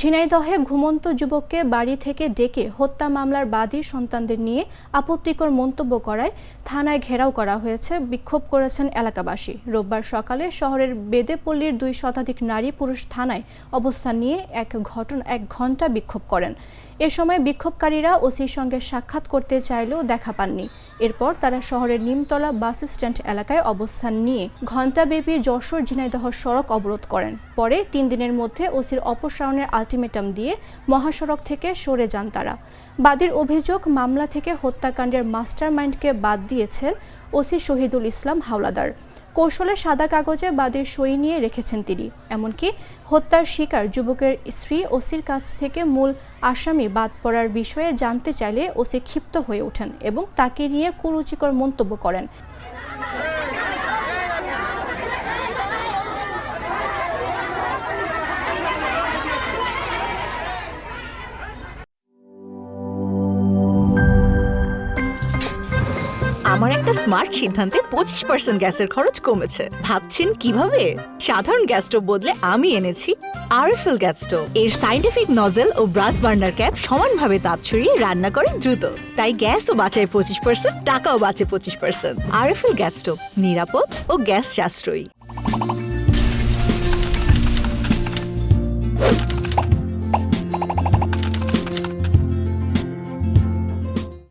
ঝিনাইদহে ঘুমন্ত যুবককে বাড়ি থেকে ডেকে হত্যা মামলার বাদী সন্তানদের নিয়ে আপত্তিকর মন্তব্য করায় থানায় ঘেরাও করা হয়েছে। বিক্ষোভ করেছেন এলাকাবাসী। রোববার সকালে শহরের বেদেপল্লীর 2 শতাধিক নারী পুরুষ থানায় অবস্থান নিয়ে এক ঘণ্টা বিক্ষোভ করেন। এ সময় বিক্ষোভকারীরা ওসির সঙ্গে সাক্ষাৎ করতে চাইলেও দেখা পাননি। এরপর তারা শহরের নিমতলা বাস স্ট্যান্ড এলাকায় অবস্থান নিয়ে ঘণ্টাব্যাপী যশোর ঝিনাইদহ সড়ক অবরোধ করেন। পরে 3 দিনের মধ্যে ওসির অপসারণের আলটিমেটাম দিয়ে মহাসড়ক থেকে সরে যান তারা। বাদীর অভিযোগ, মামলা থেকে হত্যাকাণ্ডের মাস্টারমাইন্ডকে বাদ দিয়েছেন ওসি শহীদুল ইসলাম হাওলাদার। কৌশলে সাদা কাগজে বাদীর সই নিয়ে রেখেছেন তিনি। এমনকি হত্যার শিকার যুবকের স্ত্রী ওসির কাছ থেকে মূল আসামি বাদ পড়ার বিষয়ে জানতে চাইলে ওসি ক্ষিপ্ত হয়ে ওঠেন এবং তাকে নিয়ে কুরুচিকর মন্তব্য করেন। আমার একটা স্মার্ট সিদ্ধান্তে 25% গ্যাসের খরচ কমেছে। ভাবছেন কিভাবে? সাধারণ গ্যাস স্টোভ বদলে আমি এনেছি আরএফএল গ্যাস স্টোভ। এর সাইন্টিফিক নজল ও ব্রাস বার্নার ক্যাপ সমানভাবে তাপ ছড়িয়ে রান্না করে দ্রুত। তাই গ্যাসও বাঁচায় 25%, টাকাও বাঁচে 25%। আরএফএল গ্যাস স্টোভ, নিরাপদ ও গ্যাস সাশ্রয়ী।